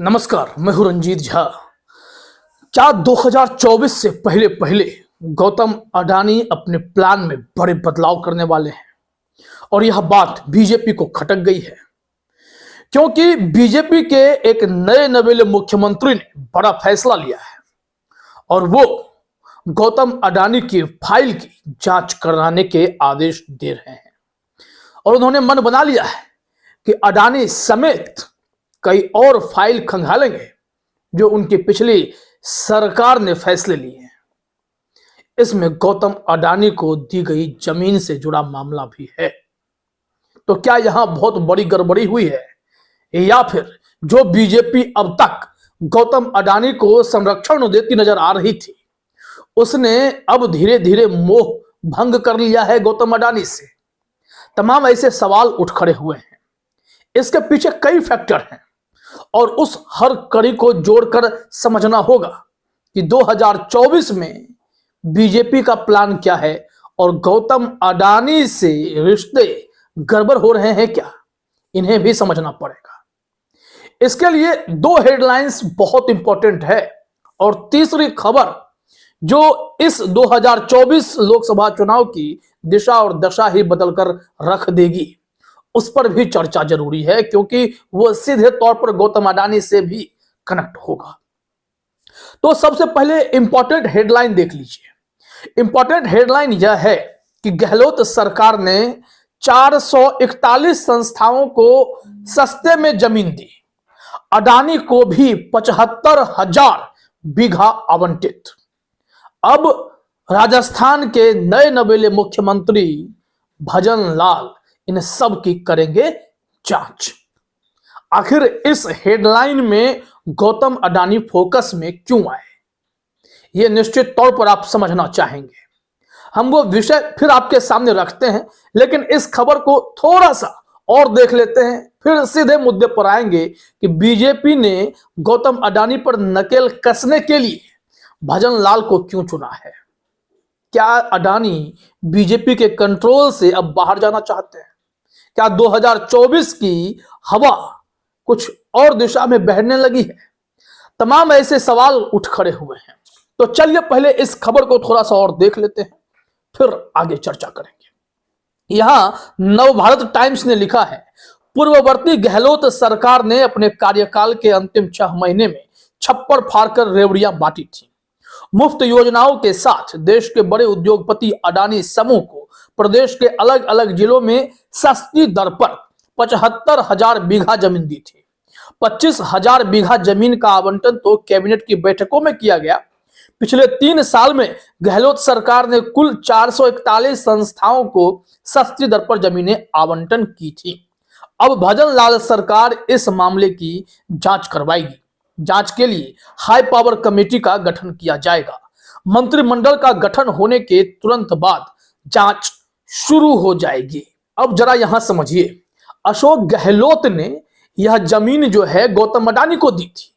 नमस्कार, मैं हूं रंजीत झा। क्या 2024 से पहले पहले गौतम अडानी अपने प्लान में बड़े बदलाव करने वाले हैं? और यह बात बीजेपी को खटक गई है, क्योंकि बीजेपी के एक नए नवेले मुख्यमंत्री ने बड़ा फैसला लिया है और वो गौतम अडानी की फाइल की जांच कराने के आदेश दे रहे हैं। और उन्होंने मन बना लिया है कि अडानी समेत कई और फाइल खंगालेंगे जो उनकी पिछली सरकार ने फैसले लिए हैं। इसमें गौतम अडानी को दी गई जमीन से जुड़ा मामला भी है। तो क्या यहां बहुत बड़ी गड़बड़ी हुई है, या फिर जो बीजेपी अब तक गौतम अडानी को संरक्षण देती नजर आ रही थी, उसने अब धीरे धीरे मोह भंग कर लिया है गौतम अडानी से? तमाम ऐसे सवाल उठ खड़े हुए हैं। इसके पीछे कई फैक्टर हैं और उस हर कड़ी को जोड़कर समझना होगा कि 2024 में बीजेपी का प्लान क्या है और गौतम अडानी से रिश्ते गड़बड़ हो रहे हैं क्या, इन्हें भी समझना पड़ेगा। इसके लिए दो हेडलाइंस बहुत इंपॉर्टेंट है और तीसरी खबर जो इस 2024 लोकसभा चुनाव की दिशा और दशा ही बदलकर रख देगी, उस पर भी चर्चा जरूरी है, क्योंकि वो सीधे तौर पर गौतम अडानी से भी कनेक्ट होगा। तो सबसे पहले इंपॉर्टेंट हेडलाइन देख लीजिए। इंपॉर्टेंट हेडलाइन यह है कि गहलोत सरकार ने 441 संस्थाओं को सस्ते में जमीन दी, अडानी को भी 75,000 बीघा आवंटित। अब राजस्थान के नए नवेले मुख्यमंत्री भजन लाल इन सब की करेंगे जांच। आखिर इस हेडलाइन में गौतम अडानी फोकस में क्यों आए, यह निश्चित तौर पर आप समझना चाहेंगे। हम वो विषय फिर आपके सामने रखते हैं, लेकिन इस खबर को थोड़ा सा और देख लेते हैं, फिर सीधे मुद्दे पर आएंगे कि बीजेपी ने गौतम अडानी पर नकेल कसने के लिए भजन लाल को क्यों चुना है। क्या अडानी बीजेपी के कंट्रोल से अब बाहर जाना चाहते हैं? क्या 2024 की हवा कुछ और दिशा में बहने लगी है? तमाम ऐसे सवाल उठ खड़े हुए हैं। तो चलिए पहले इस खबर को थोड़ा सा और देख लेते हैं, फिर आगे चर्चा करेंगे। यहां नवभारत टाइम्स ने लिखा है, पूर्ववर्ती गहलोत सरकार ने अपने कार्यकाल के अंतिम 6 महीने में छप्पर फाड़कर रेवड़ियां बांटी थी। मुफ्त योजनाओं के साथ देश के बड़े उद्योगपति अडानी समूह को प्रदेश के अलग अलग जिलों में सस्ती दर पर 75,000 बीघा जमीन दी थी। 25,000 बीघा जमीन का आवंटन तो कैबिनेट की बैठकों में किया गया। पिछले 3 साल में गहलोत सरकार ने कुल 441 संस्थाओं को सस्ती दर पर जमीनें आवंटन की थी। अब भजन लाल सरकार इस मामले की जांच करवाएगी। जांच के लिए हाई पावर कमेटी का गठन किया जाएगा। मंत्रिमंडल का गठन होने के तुरंत बाद जांच शुरू हो जाएगी। अब जरा यहां समझिए, अशोक गहलोत ने यह जमीन जो है गौतम अडानी को दी थी,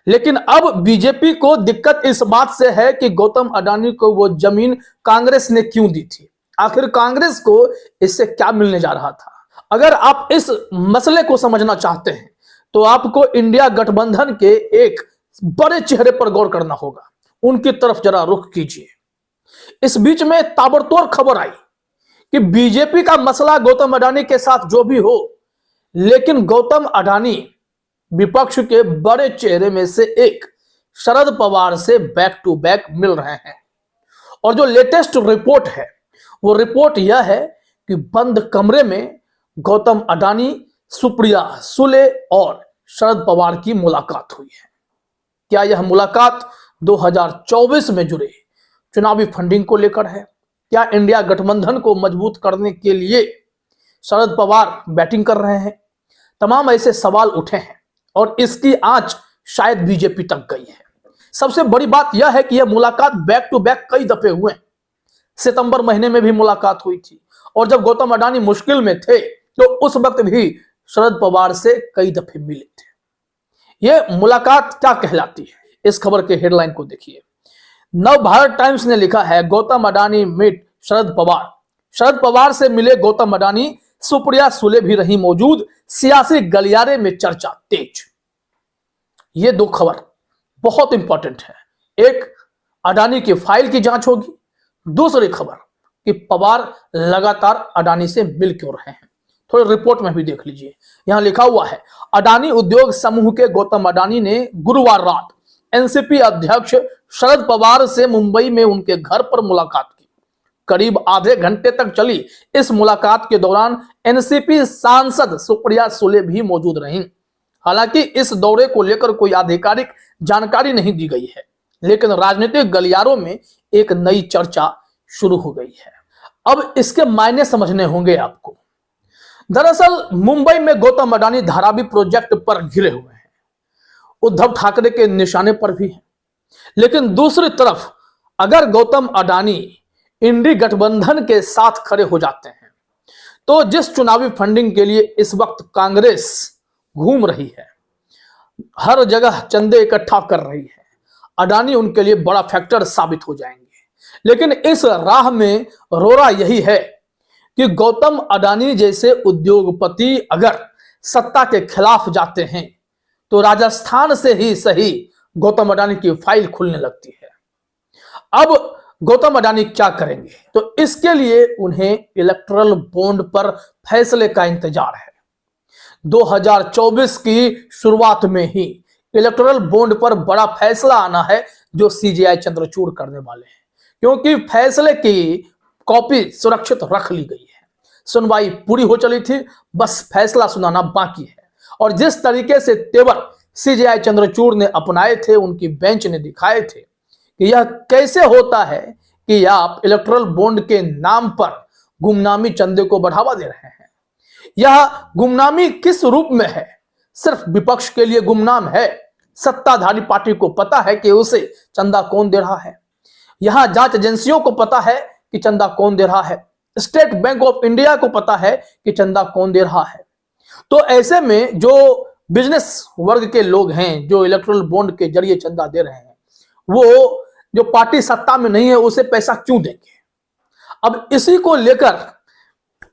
लेकिन अब बीजेपी को दिक्कत इस बात से है कि गौतम अडानी को वो जमीन कांग्रेस ने क्यों दी थी। आखिर कांग्रेस को इससे क्या मिलने जा रहा था? अगर आप इस मसले को समझना चाहते हैं तो आपको इंडिया गठबंधन के एक बड़े चेहरे पर गौर करना होगा। उनकी तरफ जरा रुख कीजिए। इस बीच में ताबड़तोड़ खबर आई कि बीजेपी का मसला गौतम अडानी के साथ जो भी हो, लेकिन गौतम अडानी विपक्ष के बड़े चेहरे में से एक शरद पवार से बैक टू बैक मिल रहे हैं। और जो लेटेस्ट रिपोर्ट है, वो रिपोर्ट यह है कि बंद कमरे में गौतम अडानी, सुप्रिया सुले और शरद पवार की मुलाकात हुई है। क्या यह मुलाकात 2024 में जुड़े चुनावी फंडिंग को लेकर है? क्या इंडिया गठबंधन को मजबूत करने के लिए शरद पवार बैटिंग कर रहे हैं? तमाम ऐसे सवाल उठे हैं और इसकी आंच शायद बीजेपी तक गई है। सबसे बड़ी बात यह है कि यह मुलाकात बैक टू बैक कई दफे हुए। सितंबर महीने में भी मुलाकात हुई थी, और जब गौतम अडानी मुश्किल में थे तो उस वक्त भी शरद पवार से कई दफे मिले थे। यह मुलाकात क्या कहलाती है? इस खबर के हेडलाइन को देखिए। नवभारत टाइम्स ने लिखा है, गौतम अडानी मीट शरद पवार। शरद पवार से मिले गौतम अडानी, सुप्रिया सुले भी रही मौजूद। सियासी गलियारे में चर्चा तेज। ये दो खबर बहुत इंपॉर्टेंट है। एक, अडानी की फाइल की जांच होगी। दूसरी खबर कि पवार लगातार अडानी से मिल क्यों रहे हैं, थोड़ी रिपोर्ट में भी देख लीजिए। यहां लिखा हुआ है, अडानी उद्योग समूह के गौतम अडानी ने गुरुवार रात एनसीपी अध्यक्ष शरद पवार से मुंबई में उनके घर पर मुलाकात की। करीब आधे घंटे तक चली इस मुलाकात के दौरान एनसीपी सांसद सुप्रिया सुले भी मौजूद रहीं। हालांकि इस दौरे को लेकर कोई आधिकारिक जानकारी नहीं दी गई है, लेकिन राजनीतिक गलियारों में एक नई चर्चा शुरू हो गई है। अब इसके मायने समझने होंगे आपको। दरअसल मुंबई में गौतम अडानी धारावी प्रोजेक्ट पर घिरे हुए हैं, उद्धव ठाकरे के निशाने पर भी हैं। लेकिन दूसरी तरफ अगर गौतम अडानी इंडी गठबंधन के साथ खड़े हो जाते हैं तो जिस चुनावी फंडिंग के लिए इस वक्त कांग्रेस घूम रही है, हर जगह चंदे इकट्ठा कर रही है, अडानी उनके लिए बड़ा फैक्टर साबित हो जाएंगे। लेकिन इस राह में रोरा यही है कि गौतम अडानी जैसे उद्योगपति अगर सत्ता के खिलाफ जाते हैं तो राजस्थान से ही सही गौतम अडानी की फाइल खुलने लगती है। अब गौतम अडानी क्या करेंगे, तो इसके लिए उन्हें इलेक्टोरल बॉन्ड पर फैसले का इंतजार है। 2024 की शुरुआत में ही इलेक्टोरल बॉन्ड पर बड़ा फैसला आना है जो सीजेआई चंद्रचूड़ करने वाले हैं, क्योंकि फैसले की कॉपी सुरक्षित रख ली गई है। सुनवाई पूरी हो चली थी, बस फैसला सुनाना बाकी है। और जिस तरीके से तेवर सीजेआई चंद्रचूड़ ने अपनाए थे, उनकी बेंच ने दिखाए थे कि यह कैसे होता है कि आप इलेक्टोरल बॉन्ड के नाम पर गुमनामी चंदे को बढ़ावा दे रहे हैं। यह गुमनामी किस रूप में है? सिर्फ विपक्ष के लिए गुमनाम है, सत्ताधारी पार्टी को पता है कि उसे चंदा कौन दे रहा है। यहां जांच एजेंसियों को पता है कि चंदा कौन दे रहा है, स्टेट बैंक ऑफ इंडिया को पता है कि चंदा कौन दे रहा है। तो ऐसे में जो बिजनेस वर्ग के लोग हैं जो इलेक्टोरल बॉन्ड के जरिए चंदा दे रहे हैं, वो जो पार्टी सत्ता में नहीं है उसे पैसा क्यों देंगे? अब इसी को लेकर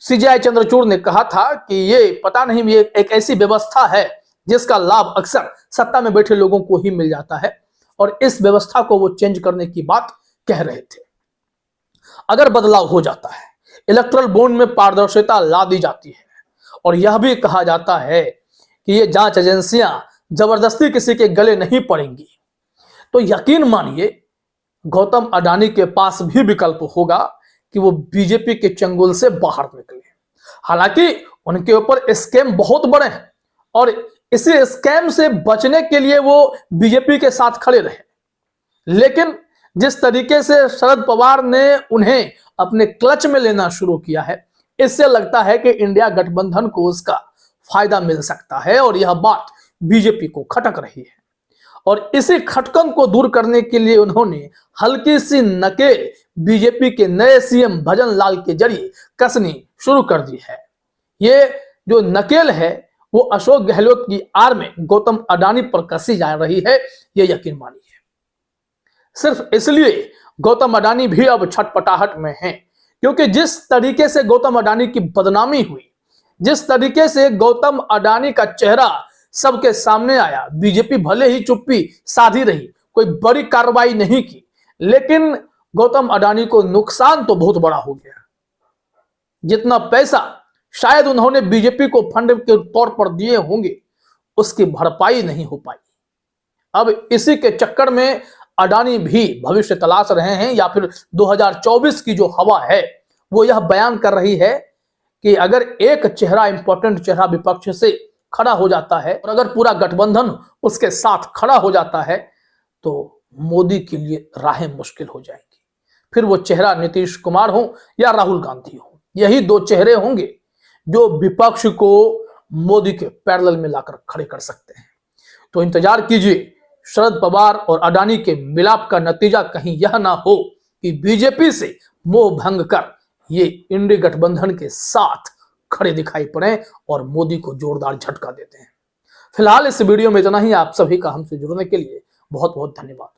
सीजेआई चंद्रचूड़ ने कहा था कि ये पता नहीं, ये एक ऐसी व्यवस्था है जिसका लाभ अक्सर सत्ता में बैठे लोगों को ही मिल जाता है, और इस व्यवस्था को वो चेंज करने की बात कह रहे थे। अगर बदलाव हो जाता है, इलेक्टोरल बॉन्ड में पारदर्शिता ला दी जाती है और यह भी कहा जाता है कि ये जांच एजेंसियां जबरदस्ती किसी के गले नहीं पड़ेंगी, तो यकीन मानिए गौतम अडानी के पास भी विकल्प होगा कि वो बीजेपी के चंगुल से बाहर निकले। हालांकि उनके ऊपर स्कैम बहुत बड़े हैं और इसी स्कैम से बचने के लिए वो बीजेपी के साथ खड़े रहे। लेकिन जिस तरीके से शरद पवार ने उन्हें अपने क्लच में लेना शुरू किया है, इससे लगता है कि इंडिया गठबंधन को उसका फायदा मिल सकता है और यह बात बीजेपी को खटक रही है। और इसी खटकन को दूर करने के लिए उन्होंने हल्की सी नकेल बीजेपी के नए सीएम भजन लाल के जरिए कसनी शुरू कर दी है। ये जो नकेल है वो अशोक गहलोत की आड़ में गौतम अडानी पर कसी जा रही है, ये यकीन मानिए। सिर्फ इसलिए गौतम अडानी भी अब छटपटाहट में हैं, क्योंकि जिस तरीके से गौतम अडानी की बदनामी हुई, जिस तरीके से गौतम अडानी का चेहरा सबके सामने आया, बीजेपी भले ही चुप्पी साधी रही, कोई बड़ी कार्रवाई नहीं की, लेकिन गौतम अडानी को नुकसान तो बहुत बड़ा हो गया। जितना पैसा शायद उन्होंने बीजेपी को फंड के तौर पर दिए होंगे, उसकी भरपाई नहीं हो पाई। अब इसी के चक्कर में अडानी भी भविष्य तलाश रहे हैं, या फिर 2024 की जो हवा है वो यह बयान कर रही है कि अगर एक चेहरा, इंपॉर्टेंट चेहरा विपक्ष से खड़ा हो जाता है और अगर पूरा गठबंधन उसके साथ खड़ा हो जाता है तो मोदी के लिए राहें मुश्किल हो जाएंगी। फिर वो चेहरा नीतीश कुमार हो या राहुल गांधी हो, यही दो चेहरे होंगे जो विपक्ष को मोदी के पैरेलल में लाकर खड़े कर सकते हैं। तो इंतजार कीजिए शरद पवार और अडानी के मिलाप का नतीजा कहीं यह ना हो कि बीजेपी से मोह भंग कर ये इंडी गठबंधन के साथ खड़े दिखाई पड़े और मोदी को जोरदार झटका देते हैं। फिलहाल इस वीडियो में इतना ही। आप सभी का हमसे जुड़ने के लिए बहुत बहुत धन्यवाद।